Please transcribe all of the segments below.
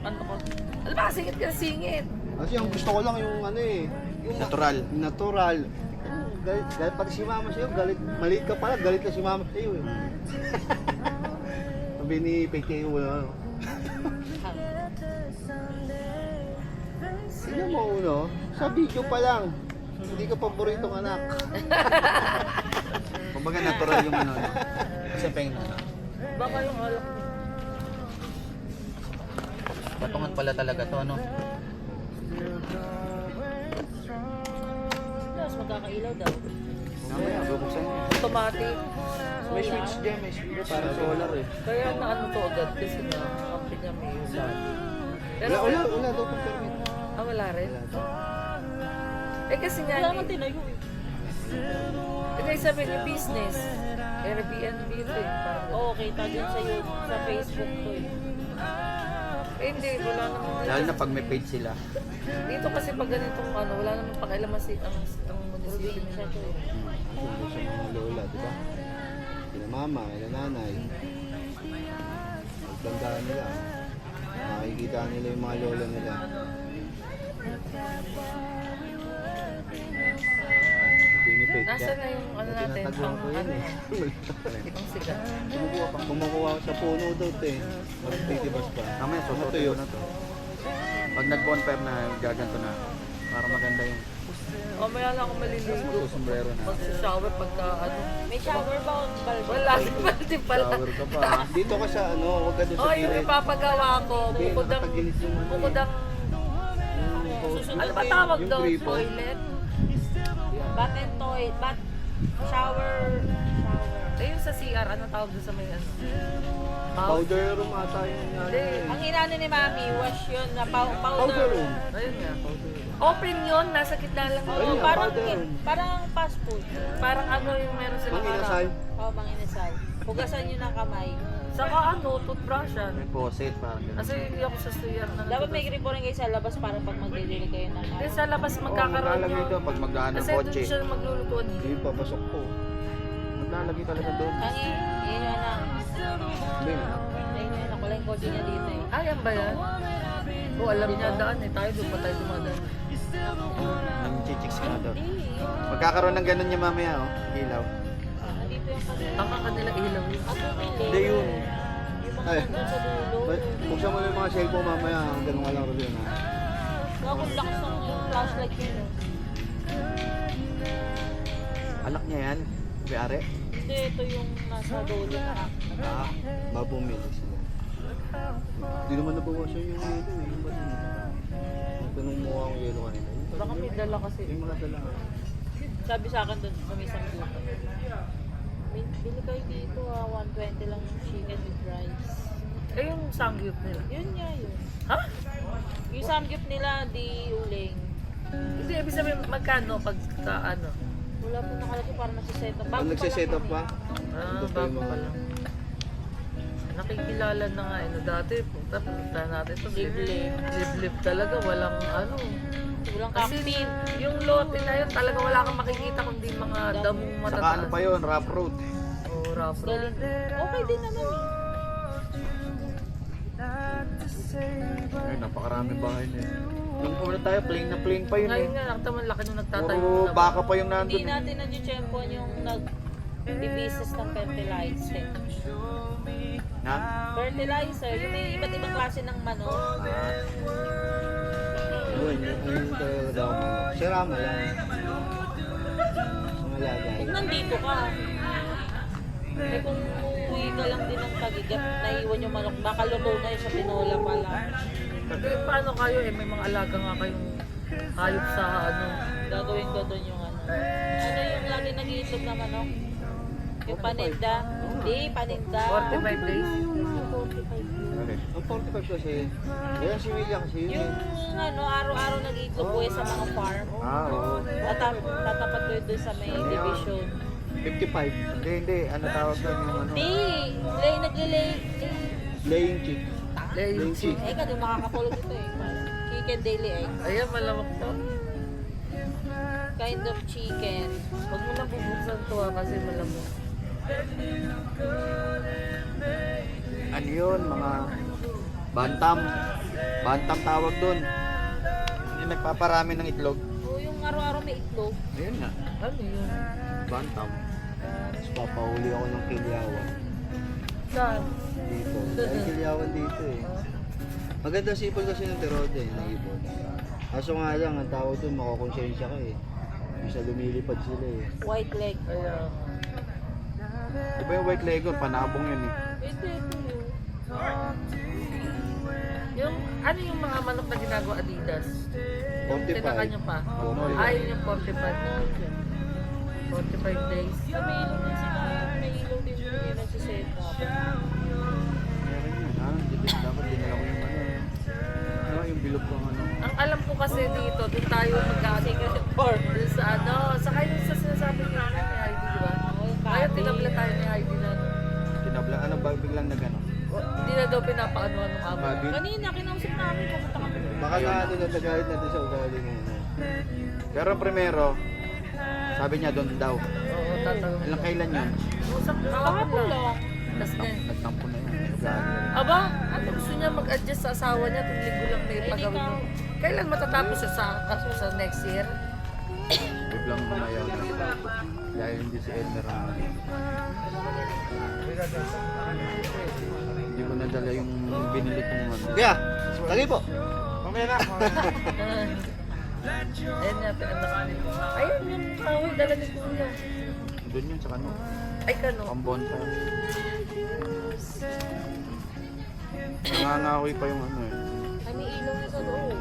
ano ko. Alam ba, singit ka singit. Kasi ang gusto ko lang yung ano eh. Yung Natural. Natural. Galit, galit pati si mama sa'yo, galit. Maliit ka pala, galit na si mama sa'yo eh. Sabi ni PKO na ano. Sino mo uno? Sa video pa lang. Hindi ka paboritong anak. Kumbaga natural yung ano. Kasi peng Baka yung alak mo. patungan pala talaga to, ano? Tapos magkakailaw daw. Mamaya, bubuksan mo. Automatic. May switch dyan, may switch. Parang solar eh. Kaya na ano to agad kasi na kampi niya may ulan. Pero Wala daw kung permit. wala rin. Eh kasi nga, Wala naman tinayo eh. Hindi sabi niya business. Airbnb ito eh. Parang, Oo, kita din sa sa Facebook to eh. hindi, wala naman. Lalo na pag may page sila. Dito kasi pag ganitong ano, wala naman pakialaman ang munisipyo Probinsya nila. to eh. Sundo sa mga lola, di ba? Kina mama, kina nanay. Magtandaan nila. Makikita nila yung mga lola nila. Pinipit ka. Nasaan na yung ano natin? Tinataguan ko yan eh. Ang siga. Kumukuha ko sa puno daw ito eh. Magtitibas pa. Mamaya, susutin ko na to. Pag nag-confirm na gaganto na, para maganda yung O maya lang ako maliligo. sombrero na. Mag-shower pagka ano. May shower ba o balbo? Wala, din pala. Shower ka pa. Dito ka sa ano, huwag ka doon sa Oh, yung gilid. ipapagawa ko. Hindi, nakatagilid yung ano eh. Bukod ang, Susunod ano ba ko tawag yung daw? gripo. Toilet? Bath and toilet, bath, shower. Eh, yung sa CR, ano tawag doon sa may ano? Mouth? Powder room ata yung ano Hindi. eh. Ang inano ni Mami, wash yun, na Powder powder. room. Ayun nga. Powder room. Open yun, nasa gitna lang. Oo, Ayun nga, parang, powder. parang fast food. Parang ano yung meron silang Manginasal. Oo, manginasal. Hugasan nyo ng kamay. Saka ano, toothbrush yan. May faucet, parang gano'n. Kasi hindi ako sa CR na Dapat may gripo rin kayo sa labas para pag magdidili kayo ng Hindi, sa labas magkakaroon maglalagay yun. doon pag magdaan ng Kasi doon kotse. siya maglulutuan. Hindi, papasok ko. Maglalagay talaga doon. Ang yun yung anak. Hindi. Ayun yung anak. Wala yung kotse niya dito eh. Ah, yan ba yan? Oo, alam niya daan eh. Tayo doon pa tayo dumadaan. Ang chichicks ka na doon. Hindi. Magkakaroon ng ganun niya mamaya, oh. Ilaw. Nandito yung kanila. Tama kanila ilaw yun. Ang bumili. Hindi yun. Yung mga Ay. nandun sa dulo. Buksan mo yung mga cellphone mamaya. Ganun ka lang rin yun ha. Nakakong lakas ng flashlight yun. eh. Anak niya yan. May-ari. Hindi, ito yung nasa dulo na. Ah. Mabumili sila. Hindi naman nabawasan yung yelo eh. Yung ba din? Tanong mo ang yelo kanina. Baka may dala kasi. Yung mga dala. Sabi sa akin doon sa may samgyup. Bili kayo dito 120 lang yung chicken with rice. Eh, yung sangyup nila. Yun nga yun. Ha? Yung samgyup nila, di uling. Hindi, ibig sabihin magkano pagka ano? Wala po nakalagay para nagsiset up. Pag nagsiset up pa, Ah, bago pa lang. Nakikilala na nga eh. No, dati, punta natin ito. Liblib. Liblib talaga. Walang ano. Walang Kasi captain. yung lote na yun, talaga wala kang makikita kundi mga damong Saka matataas. ano pa yun, rough road. Oh, rough road. Galing. Okay din naman eh. Ay, napakaraming bahay na yun. Nung una tayo, plain na plain pa yun Ngayon eh. nga, nakita mo laki nung nagtatayo. Puro na- baka pa yung Hindi nandun eh. natin na-champo yung nag-business ng fertilizer. Ha? Fertilizer, yung may iba't ibang klase ng manok. Ah. yun, yun talaga ako manok. Sirama lang. Sa malagay. Kung nandito ka, eh kung uuwi ka lang din ng Tagigat, naiwan yung manok, baka luto na yun sa tinola pala. Eh, paano kayo eh? May mga alaga nga kayong hayop sa ano. Gagawin ko doon yung ano. Ano yung lagi nag-iitlog na manok? Yung paninda? Hindi, paninda. 45 days. Ano eh? Ang 45 kasi, kaya si William kasi yun Yung eh. ano, araw-araw nag-iitlog buhay sa mga farm. Ah, oo. Tatapat ko yun doon sa may division. 55. Hindi. Ano tawag doon yung ano? Hindi, naglilay. Laying chick. Laying chick. Eh, kasi makakatulog ito eh. Chicken daily egg. Ayan, malamok to. Kind of chicken. Huwag mo na bubuksan to kasi malamok. Ano yun? Mga Bantam. Bantam tawag doon. Yung nagpaparami ng itlog. Oo, yung araw-araw may itlog. Ayun nga. Ano yun? Bantam. Tapos papahuli ako ng kilyawan. Saan? Dito. Dahil kilyawan dito eh. Maganda sipol kasi ng terode eh, ng ibon. Kaso nga lang, ang tao doon, makakonsensya ka eh. Bisa lumilipad sila eh. White leg. Kaya, Di ba yung white leghorn? Panabong yun eh. Ito yun. yung, ano yung mga manok na ginagawa Adidas? 45. Tinaka nyo pa? Ayun yung 45. 45 days. May ilaw din sila. May ilaw din yung nagsiset up. Meron yun. Dapat dinala ko yung ano. Ano yung bilog ko ano. Ang alam ko kasi dito, doon tayo mag-secret report. Doon sa ano, sa kayo sa sinasabi niya ni ID, di ba? Kaya tinabla tayo ni ID na ano. Tinabla. Ano ba biglang nagano? Hindi na daw pinapaano ano kamo. Mabit. Kanina, kinausap namin. Pumunta kami. Baka na ano na tagalit natin sa ugali ng ano. Pero primero, sabi niya doon daw. Oo, tatanong. Ilang kailan yun? Usap Kahapon lang. Tas na. Nagtampo na yun. May ugali. Aba, ano gusto niya mag-adjust sa asawa niya tuwing linggo lang may pagawin mo. Kailan matatapos siya sa next year? Biglang lumayaw na. Dahil hindi si Edmer ang hindi ko nadala yung binili kong ano. Kaya, lagi po. Mamaya na. Ayun nga, pinabas niya. Ayun yung kaway, dala ni Kuya. Doon yun sa kano. Ay, kano? Pambon pa. Nangangahoy pa yung ano eh. Ay, may ilaw na sa loob.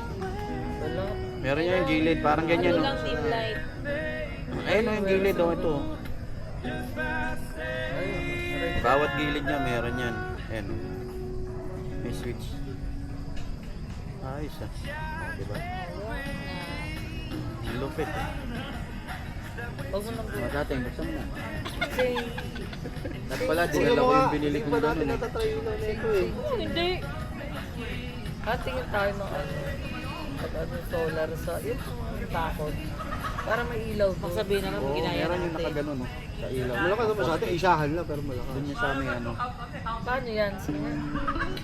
Wala. Meron niya yung gilid, parang ganyan Ano no. lang dim light. Ayun yung gilid oh, ito. Ayun. Aray. Bawat gilid niya meron yan. Ayan. May switch. Ayos ah. Oh, diba? Ang lupit eh. Huwag mo nang Mga dating, basta mo na. Kasi, At pala, dinala ko yung binili kong gano'n eh. natatry na ito eh. Oh, hindi. tingin tayo ng ano, pag ano, solar sa, yun, takot. Para may ilaw doon. Magsabihin naman, Oo, ginaya meron yung natin. nakagano no. Sa ilaw. Malakas naman sa atin, isahan lang pero malakas. Doon yung sa amin ano. Paano yan? Sige.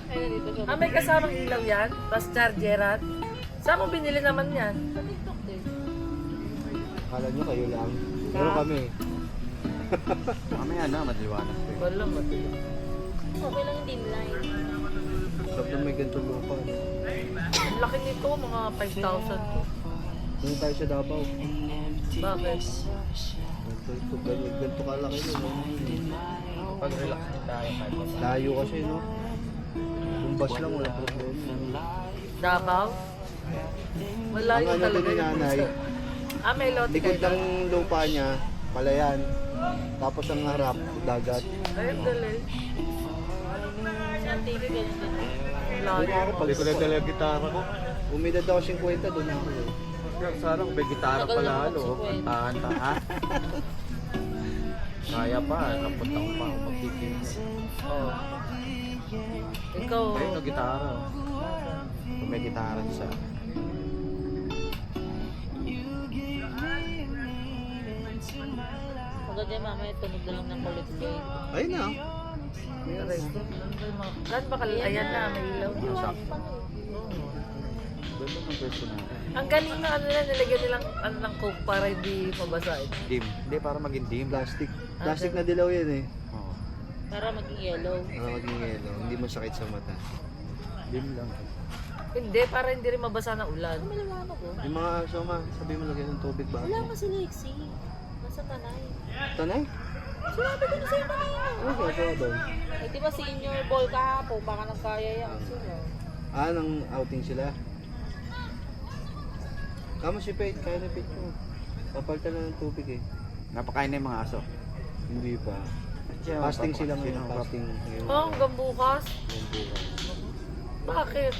Ayun, dito siya. Ah, may kasamang ilaw yan? Tapos chargeran? Saan mo binili naman yan? Sa TikTok din. Akala nyo kayo lang. Pero kami. Mamaya na, madiwanag ko eh. Wala, mati. Okay lang yung dim light. Sarap na may ganitong lupa. no? Ang laki nito, mga 5,000 to. Doon tayo sa Davao. Bakit? Ganito kalaki no. Pag-relax din tayo kahit Layo kasi no. Kung bus lang wala problema. Davao? Wala Ang yung ano talaga din ni nanay, Ah, may lote likod kayo. ng lupa niya, palayan. Tapos ang harap, dagat. Ay, ang galing. Sa TV, ganun din. Ang Doon layo. ako pag Hindi ko na dala yung gitara ko. umidad ako 50, doon ako eh. Sana kung may gitara Tagal pala, na ano, mag-50. kantahan ta, ha? Kaya pa, kapunta ko pa ako magtikim. Oh. Ikaw, Ayun, no, gitara. oh. Kung may gitara isa. Maganda yung mamaya, tunog na lang ng kulit gate. Ayun na. aray ko. Saan ba kalala? Ayan na, may ilaw. Sakto. Doon lang ang pwesto natin. Ang galing na ano na, nilagyan nilang ano ng coke para hindi mabasahin. Dim. Hindi, para maging dim. Plastic. Plastic na dilaw yan eh. Oo. Para maging yellow. Maging yelo. Hindi masakit sa mata. Dim lang. Hindi, para hindi rin mabasa ng ulan. Ano maliwanag ko? Yung mga soma, sabi mo lagyan ng tubig ba? Wala nga si Lexi. Nasa tanay. Tanay? Sinabi ko na sa'yo tanay. Ano ginagawa doon? Eh, di ba senior ball kahapon? Baka nagkayayang sila. Ah, nang outing sila. Kamo si Pete, kaya na Pete ko. Papalitan na ng tubig eh. Napakain na yung mga aso. Hindi pa. Siya, Fasting sila sino ngayon, ang fasting ngayon. Oh, hanggang bukas. Ngayon bukas. Bakit?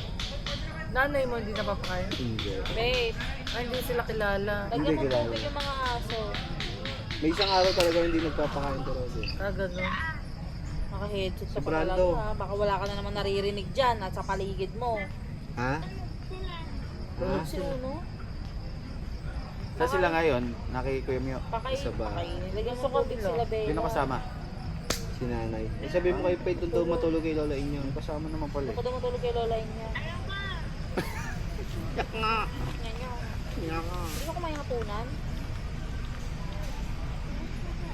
Nanay mo hindi napapakain? Hindi. Babe, Ay, hindi sila kilala. Hindi lagyan mo kilala. tubig yung mga aso. May isang araw talaga hindi nagpapakain to Rod eh. Ah, ganun. Naka-headset Si ka pa Brando. talaga. Baka wala ka na naman naririnig dyan at sa paligid mo. Ha? Ha? Sino? Sa sila ngayon, nakikuyom yun. Pakain. Sa bahay. Pakain. Lagyan mo Gusto ko tubig nila. sila, babe. Sino kasama? Si si nanay. Eh, sabi mo kay Pete, doon daw matulog kay Lola Inyo. Kasama naman pala Ako daw matulog kay Lola niya. Yak nga! Nyanyo. Yak nga! Hindi mo kumain hapunan?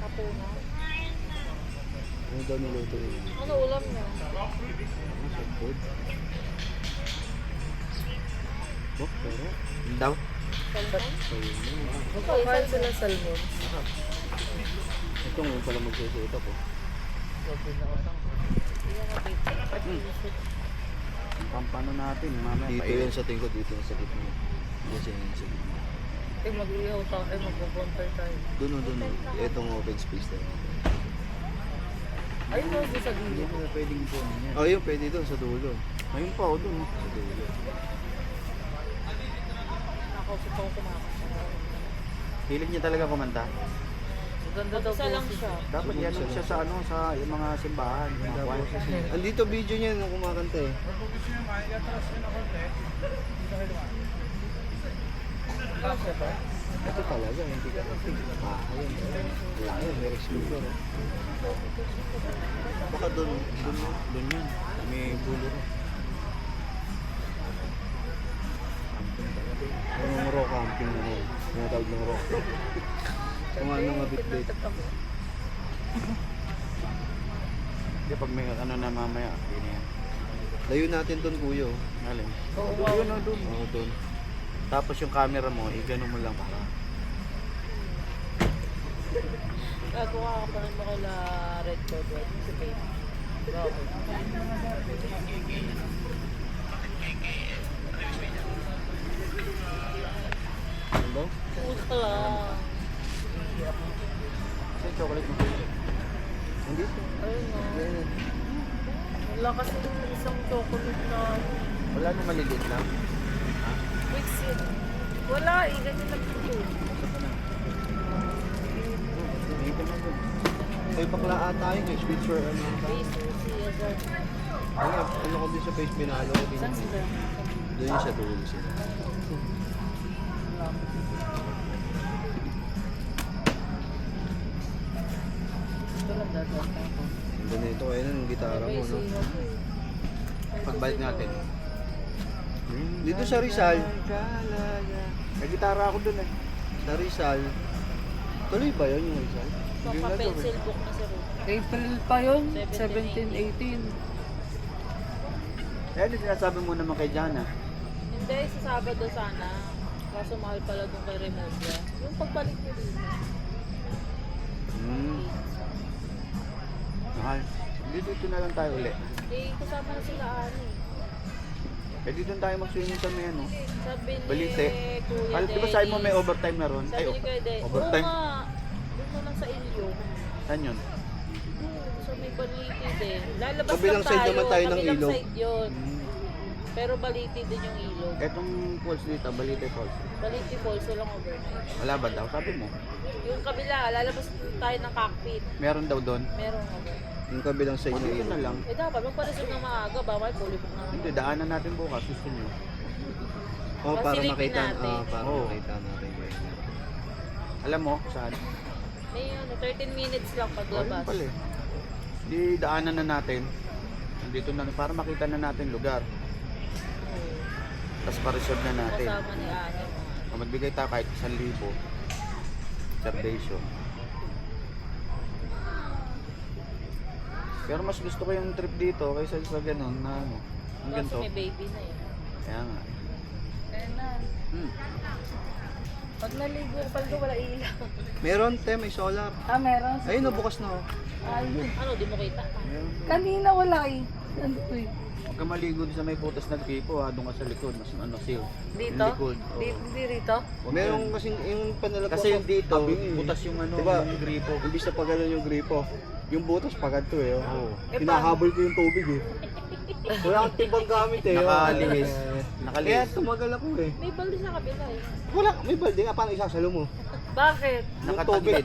Hapunan? Ano daw niluto niya? Ano ulam niya? Ano food? Oh, pero? Yun daw. Salmon? Magpapakain sila ng salmon. Ito ngayon pala magsusuot ako. Hindi na pizza. Ang pampano natin, mamaya Dito painit. yun sa tingin ko, dito sa gitna. Yes, yan sa gitna. Eh, mag-ihaw tayo. Eh, mag-bonfire tayo. Doon. Itong open space na yun. Ayun mo, doon sa Hindi gilid. mo pwedeng kunin yan. Oh, yun, pwede doon sa dulo. Ayun pa, o dun. Sa dulo. Nakausap ako kumakanta. Hilig niya talaga kumanta. Maganda daw Isa lang boses. siya. Dapat yan siya sa ano, sa yung mga simbahan, yung mga kwan. Andito video niya nung kumakanta eh. Kasya ba? Ito talaga, hindi ka kasi. Ayun. Wala yun, may receiver. Baka dun yan. May bulo. Yung raw camping na yun. Tinatawag ng raw. Kung ano mabit-bit. Hindi, pag may ano na mamaya, yun yan. Layo natin doon, kuyo. Alin? Oo, Doon, yun, oh, doon. Oo, doon. Tapos yung camera mo, igano mo lang para. Gagawa ka pa rin mo kala Red Code White si Babe. Bakit? Ano daw? Puta lang. Kasi chocolate mo. Andito. Ayun o. Ayan. Wala kasi yung isang chocolate na Wala nang maliliit lang. mix yun. Wala eh, ganyan lang ito. Hindi ka na doon. May bakla ata yun eh. Sweet or ano. Base si Azar. Ano ko din sa face, binalo ko din. Saan sila? Doon yung sa dulo sila. Ito lang dadaan ako. Doon ito, ayun ang gitara mo, no? Pagbalik natin. Dito sa Rizal. May gitara ako doon eh. Sa Rizal. Tuloy ba yun yung Rizal? Pagka-pencil book na si Ruth. April pa yun, 17, 17, 18. Kaya din sinasabi mo naman kay Jana. Hindi, sa Sabado sana. Kaso mahal pala doon kay Removia. Yung pagbalik niyo dito. Mahal. Dito na lang tayo uli. Eh, kasama na sila Ani. Eh dito tayo mag-swimming sa may ano. Sabi ni Balite. Kuya Di ba sabi mo may overtime na ron? Sabi ni Kuya Denny. overtime. Oo nga. Doon mo lang sa Ilyo. Saan yun? So may Balite din. Lalabas Kabilang lang side naman tayo ng kabilang ilog. side yun. Pero Balite din yung ilog. Etong falls dito, Balite Falls. Balite Falls, walang overnight. Wala ba daw? Sabi mo. Yung kabila, lalabas tayo ng cockpit. Meron daw doon. Meron overnight. Yung kabilang sa O inyo. dito na lang. Eh dapat, magpa-reserve ng maaga ba? May fully book na Hindi, naman. daanan natin bukas. Gusto nyo. Oh, para Silipin makita, natin. para Oo. makita natin. Alam mo, saan? May 13 minutes lang O, yun paglabas. pala eh. Di daanan na natin. Nandito na, para makita na natin lugar. Oo. Tapos pa-reserve na natin. Kasama ni Ani. O, magbigay tayo kahit 1,000 reservation. Pero mas gusto ko yung trip dito kaysa sa ganun na ano. Ang Kaso ganito. may baby na eh. Kaya nga. Ayan na. Pag naligo ka pala wala ilaw. Meron, te, may solar. Meron. Ayun, nabukas na oh. Ayun. Ano, di mo kita? Meron. Kanina wala eh. Nandito eh. Huwag ka maligo sa may putas ng tipo ha. Doon ka sa likod. Mas ano, seal. Dito? Yung likod. Oo. Hindi rito? Meron kasing yung panalagyan. Kasi yung dito, butas yung ano, Diba? yung gripo. Imbis na pagano yung gripo. Yung butas paganto eh. Oh. Oo. Hinahabol ko yung tubig eh. Wala akong timbang gamit eh. Nakalihis. Kaya Nakalihis. tumagal ako eh. May balde sa kabila eh. Wala, may balde nga. Paano isasalo mo? Bakit? Yung tubig,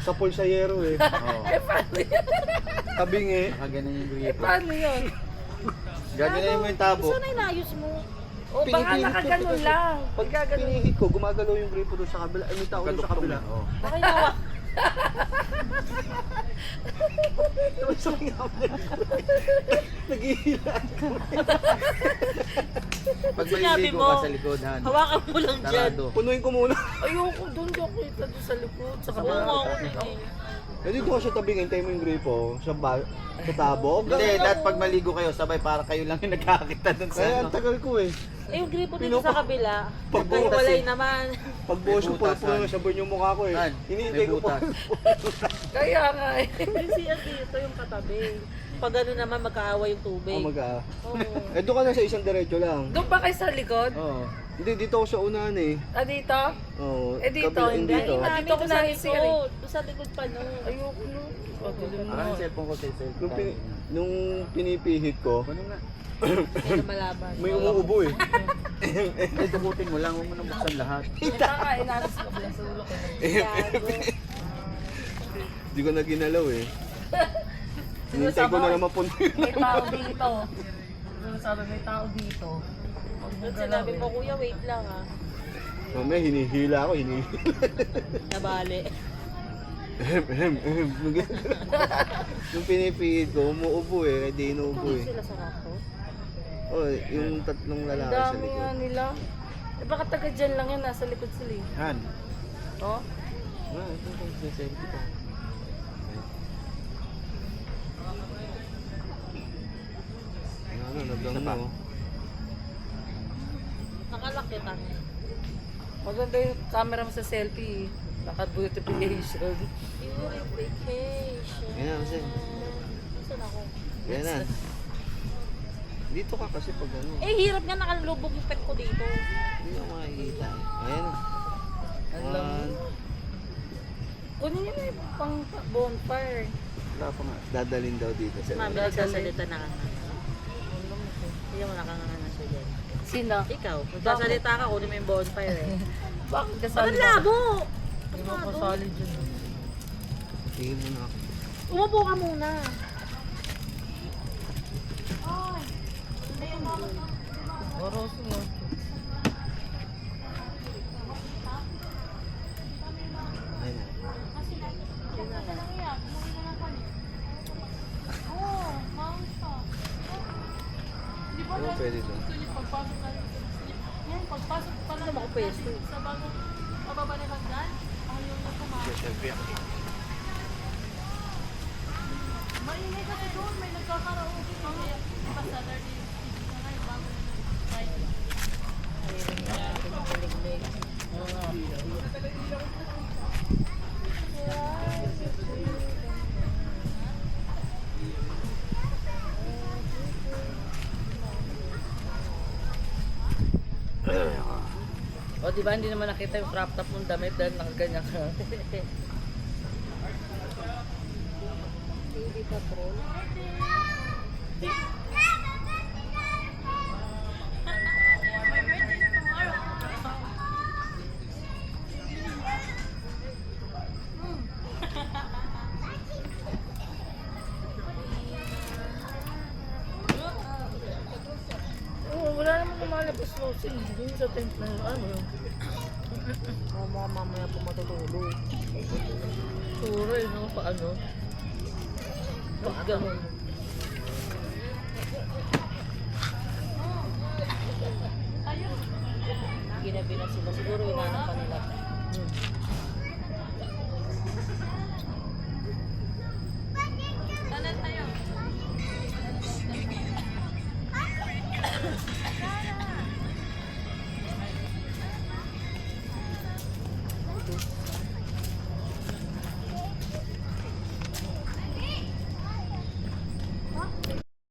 sa pulsayero eh. Oo. Paano yun? Tabing eh. Nakaganan yung gripo. Paano yun? Gaganan mo yung tabo. Sana inayos mo. O baka Pinipilit ko nakaganon kasi. lang. Pag pinihit ko, gumagalaw yung gripo doon sa kabila. Ay, may tao doon sa kabila. Oo. Baka inawa. Naghihila. Pag Sinabi maliligo mo, ka sa likodan, hawakan mo lang dyan. sarado. Punuin ko muna. Ayoko doon yung kita doon sa likod. Sa Oo nga ako kabila. Eh, dito ka sa tabi, hintay mo yung gripo. Sa tabo. Hindi, dapat pag maligo kayo, sabay para kayo lang yung nagkakita dun sa Kaya ano. ang tagal ko eh. Eh, yung gripo dito sa kabila, Pagbutas pagkahiwalay eh. naman. Pag buhos ko, May butas, puro-puro Han. na sabon yung mukha ko eh. Han, Hinihintay may ko pa. butas. Kaya nga eh. Yung siya dito, yung katabi. Pag ano naman, magkaawa yung tubig. Oo. Eh, doon ka na sa isang diretso lang. Doon ba kayo sa likod? Oo. Hindi, dito ako sa unahan eh. Ah, dito? Oo. Eh, dito, kabila- hindi. Dito. Ah, dito ko sa na isir eh. likod. Doon sa likod pa no. Ayoko no. Ano yung cellphone ko sa Nung, nung pinipihit ko, Ano nga? Hindi malaban. may umuubo eh. Hindi, tubutin mo lang, huwag mo na buksan lahat. Baka inalis ko pala sa ulo ko. Hindi ko na ginalaw eh. Hinintay ko na naman punto May tao dito. Sabi may tao dito. Huwag mo Doon galaw sinabi eh. mo, kuya, wait lang ah. Mamaya hinihila ako, hinihila. Nabali. Nung pinipihit ko, umuubo eh. Kaya di inuubo Kung eh. sila sa rato. Oh, yung tatlong Ang lalaki sa dami nga likod. nila. Eh baka taga dyan lang yan, nasa likod sila eh. Han, Oh? Ah, ito ko, selfie ko. Ano, naglang Isa pa. mo. Nakalakitan. Maganda yung camera mo sa selfie eh. Naka beautification. Purification. Yan na, kasi. Saan ako? Yan na. Dito ka kasi pag ano. Eh, hirap nga nakalubog yung pet ko dito. Hindi ako makikita. Ayan na. Ang lamig. Kunin nyo na yung pang bonfire. wala pa nga. Dadalhin daw dito sa Mami, nagsasalita na ka nga. Hindi mo nakanganga siya dyan. Sino? Ikaw, nagsasalita ka, kunin mo yung bonfire eh. Bakit Ang kasali labo! Hindi mo kasali dyan. Tingin mo na ako. Umupo ka muna. Oros mo. Ayan na. Oo, pwede doon. Paano naman ako pwesto? Selfie ako. O diba hindi naman nakita yung crop top mong damit dahil nakaganyan ka. Baby patrol. Oo, wala namang kumalabas mo. Dun sa tent na ano. Mamaya po matutulog. Sura eh, no? Paano? Pag ganun. Ginabi na sila. Siguro inanap pa nila.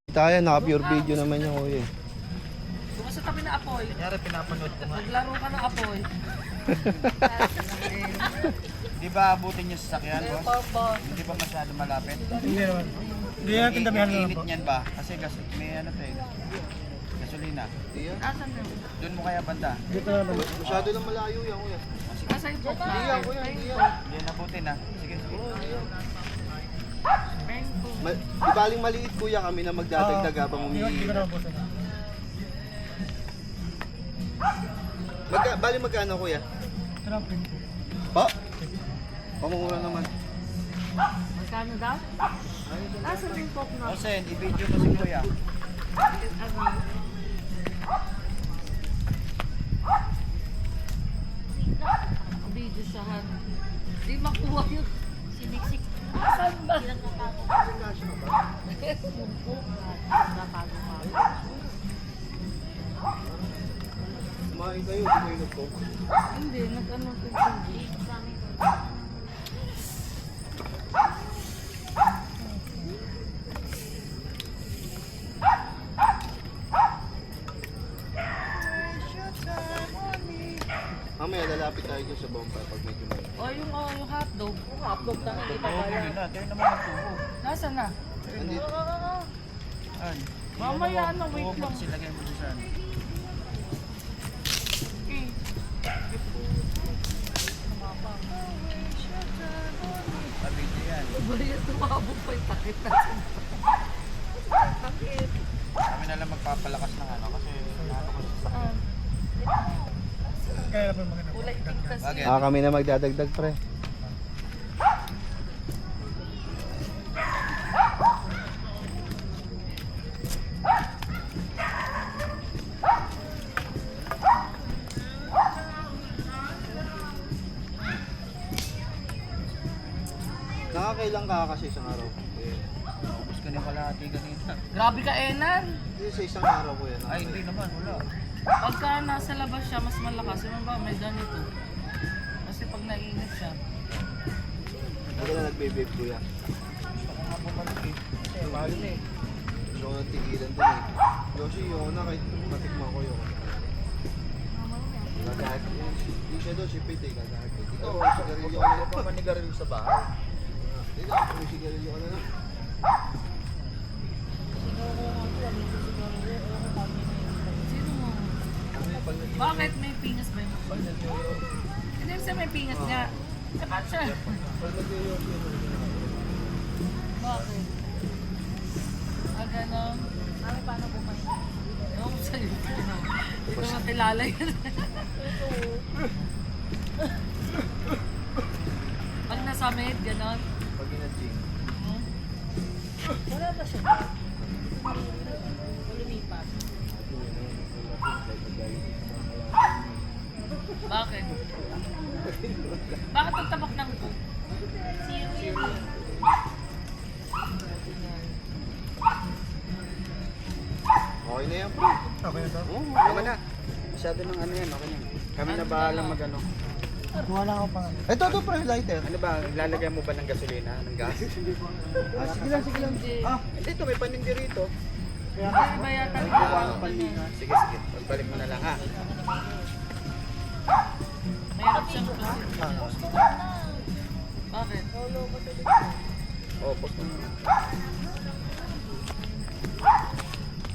Tayo, naka-pure video naman yung kuya. Kung sa tabi na apoy, Kanyari, pinapanood ko nga. naglaro ka ng apoy. Di ba abutin yung sasakyan, Pero boss? pa, Hindi ba masyado malapit? Hindi naman. Hindi natin damihan lang Init po. niyan ba? Kasi may ano to eh. Gasolina. asan na? Doon mo kaya banda. Dito na naman. Masyado lang malayo yan kuya. Nasa yung book na. Hindi yan kuya, hindi yan. Hindi nabutin ha. Sige, sige. Di baling maliit kuya kami na magdadagdag habang Hindi ko umiinom. na po sila. Bali magkano kuya? Trapping. Pa? Pamumura naman. Magkano daw? Nasaan yung coke na? Osen, i-video mo si Kuya. Ano? Video sa han. Di makuha yung Siniksik. saan ba? Ilang natago. Kumain kayo, hindi kayo nag-coke. Hindi, nag-ano ko Mamaya lalapit tayo dun sa bomba pag medyo may... O yung hotdog. Yung hotdog na hindi pa Oo, kaya. yun na. Tayo naman nagtuho. Nasaan na? Andito. Ay. Mamaya na, wait Oo, lang. silagay mo dyan. Okay. Pabidyo yan. Baya tumabog pa yung takit natin. Takit. Kami na lang magpapalakas ng ano kasi ano ko sa sakit. Kaya pa maganda. Kulay pink kasi. Bagay. Kami na magdadagdag pre. Nakakailang ka kasi isang araw? Ubus ka na kalahati kanina. Grabe ka, Enan. Hindi sa isang araw ko yan. Ay, hindi naman. Wala. Pagka nasa labas siya, mas malakas. Yung ba, may ganito. Kasi pag naiinit siya. Hindi ka na nagbe-vape kuya. Gusto ko nga bumalik eh. Kasi mahal na eh. Gusto ko nang tigilan dun eh. Yoshi, yun na kahit matikman ko yun. Gagahit. Hindi siya doon, si Pete, gagahit. Ikaw, sigarilyo ka na Ano lang. pa manigarilyo sa bahay? Ikaw, sigarilyo ka na lang. Sino mo? Bakit? May pingas ba yun? Hindi siya may pingas nga. Eh, ba't siya? Bakit? Ah, gano'n? Mami, paano bumayin? Ewan ko sa'yo. Hindi ko makilala yun. Pag nasa med, gano'n. Pag ginaching. Wala ba siya? Lumipat. Bakit? Bakit ang tabak ng cook? Zero yan eh. Okay na yan, pre. Okay na to? Oo, Naman na. Masyado ng ano yan. Okay na. Kami na bahala mag ano. Wala ako pang ano. Ito, pre, lighter. Ano ba? Lalagyan mo ba ng gasolina? Ng gas? Ah, sige lang, sige lang. Hindi. Ah, dito may panindir rito. Hindi ba yata Sige, sige. Pagbalik mo na lang ha. Mayroon siyang closet. Bakit? Oo, post mo.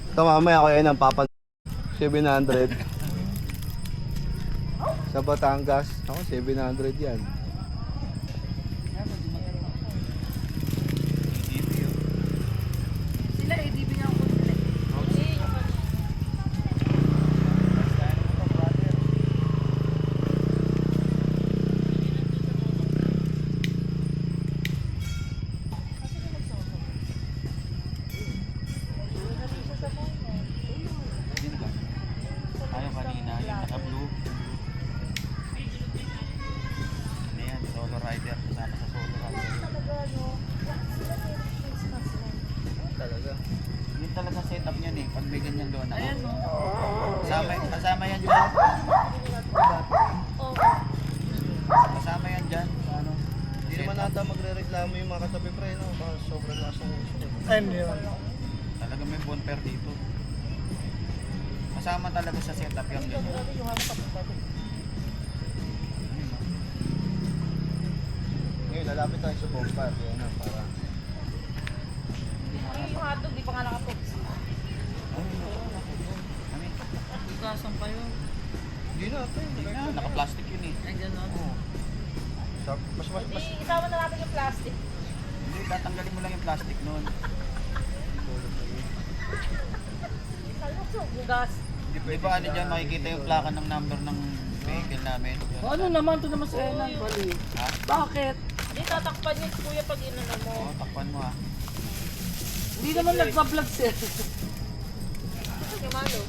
Ito mamaya ako yan ang papan 700. Sa Batangas, ako 700 yan. Sila ADB nga ako nila. Tayo kanina, yung naka-blue. Ano yan? Solo rider. Kasama sa solo rider. Talaga. Yun talaga setup niyan eh. Pag may ganyan doon ako. Ayan o. Kasama yan dyan. Kasama yan dyan. Ano? Hindi naman nata magre-reklamo yung mga katabi pre, no? Baka sobrang lasang gusto. Ay, hindi naman. Talaga may bonfire dito. Kasama talaga sa setup yung ganyan. Ngayon, lalapit tayo sa bomba. Kaya na, para... Yung hotdog, di pa nga nakapost. Ugasan pa yun. Hindi na, pre. Hindi na, naka-plastic yun eh. Ay, gano'n. Mas Isama na natin yung plastic. Hindi, tatanggalin mo lang yung plastic nun. Bugas. Di ba ano dyan, makikita yung plaka ng number ng vehicle namin? O, ano naman? Ito naman sa Enan. Bali. Ha? Bakit? Hindi, tatakpan yun kuya pag inano mo. Oo, takpan mo ah. Hindi naman nagpa-vlog siya. Ito si Malo.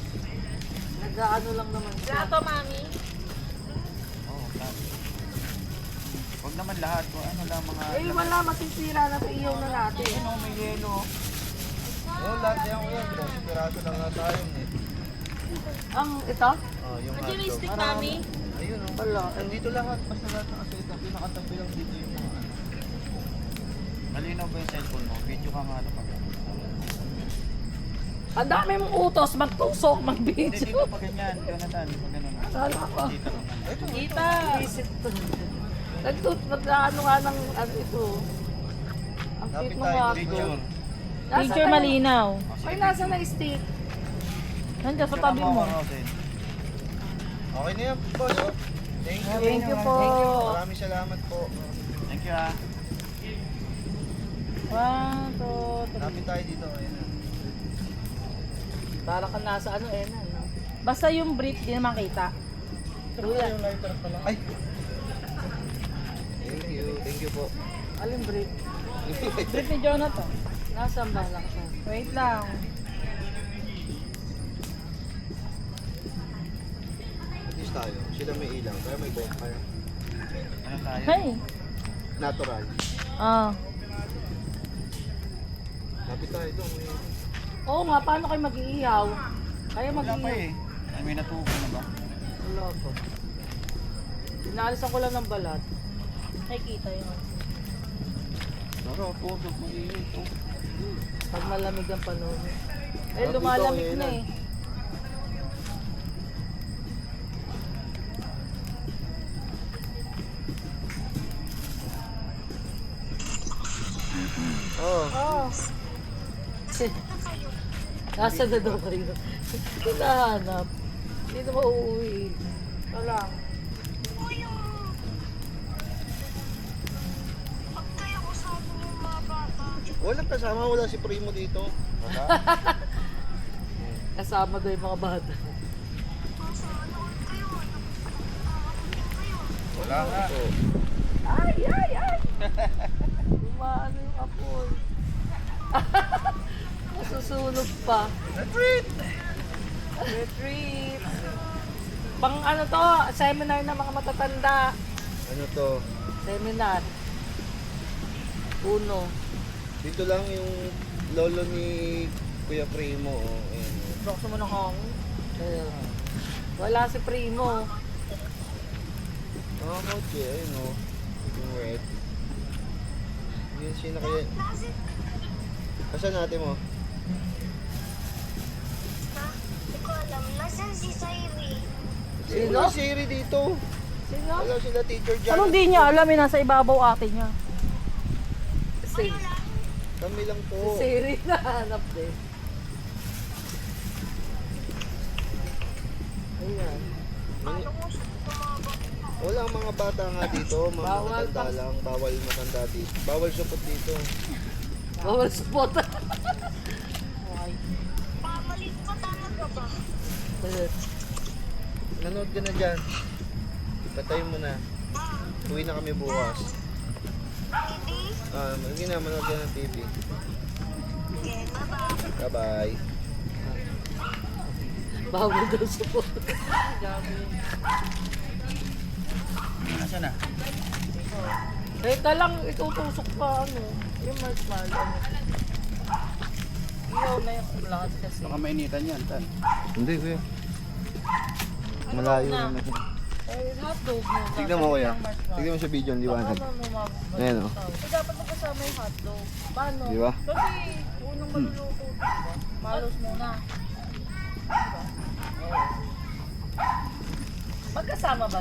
Nag-ano lang naman siya. Plato, mami. Oo, tapos. Huwag naman lahat ko. Ano lang mga... Eh wala, masisira na sa iyaw na natin. Ano, may yelo. Oo, lahat yan ko yan. Piraso lang nga tayo eh. Ang ito? Oh, yung Nandiyan na yung hotdog. stick, mami. Ayun oh. Wala. Nandito lahat. Basta lahat ng aseta. Pinakatabi lang dito yung mga ano. Malinaw ba yung cellphone mo? Video ka nga ano pa. Ang dami mong utos, magtusok, Hindi, mag-video. dito pa ganyan. Jonathan, pag ganun. Kala ko. Dito naman. Kita. Isip to. Nag-ano nga ng ano ito. Ang Lapit cute mo tayo, nga. Picture. Picture malinaw. Ay, nasa na stick. Nandiyan sa Picture tabi mo. Rosen. Okay na yan, boss. Oh. Thank you. Thank you po. Maraming salamat po. Thank you ah. 1, 2, 3. Lapit tayo dito. Ayun na. Para ka nasa ano eh na, no? Basta yung brief, di naman kita. Kuya, Ay! Thank you po. alin brief? Brief ni Jonathan. Nasaan ba lang siya? Wait lang. Alis tayo. Sila may ilaw. Kaya may bonfire. Ano tayo? Hey. Natural. Ah. Lapit tayo doon. Oo nga, paano kayo mag-iihaw? Kaya Wala pa mag-iihaw. eh. Ay, may natubo na ba? Wala pa. Inaalisan ko lang ng balat. Ay, kita yun. Pero, puso mo ito. Pag malamig ang panahon. Eh, Dito, lumalamig ngayon na na. eh. Oo. Oh. Nasa na daw kayo? Hinahanap. Hindi na mauuwi. Wala. Walang kasama. Wala si Primo dito. Wala? Kasama daw yung mga bata. Wala nga. Oo. Ay, ay, ay! Umaano yung apoy. Masusunog pa. Retreat! Retreat. Pang ano to, seminar ng mga matatanda. Ano to? Seminar. Uno. Dito lang yung lolo ni Kuya Primo. Oh. Ayan. Buksan mo ng hangin. Wala si Primo. Ah, mochi. Ayun o. Yung red. Yun siya kaya. Asan natin mo? Hindi ko alam. Nasaan si Sairi? Sino? Wala si Siri dito. Sino? Wala sila teacher dyan. Anong di niya alam eh, nasa ibabaw ate niya. Si Kami lang po. Siri na hanap din. Ayan. Wala ang mga bata nga dito. Mga Bawal matanda pa- lang. Bawal matanda dito. Bawal supot dito. Bawal spot. Pamalit pa talaga ba? Nanood ka na dyan. Patayin mo na. Uwi na kami bukas. Hindi? Hindi na, manood ka ng TV. Okay, bye-bye. Bye-bye. Bawal daw spot. Nasaan na? Teka lang, itutusok pa ano. Yung marshmallow. Iyaw na yung lahat kasi. Baka mainitan yan, Tan. Hindi, kuya. Malayo naman. Eh, hotdog mo. Tignan mo, kuya. Tignan mo sa video ang liwanag. Paano mo Ayan, oh. Eh, dapat magkasama yung hotdog. Paano? Di ba? Kasi, unang maluluto, diba? Malos muna. Diba? Magkasama ba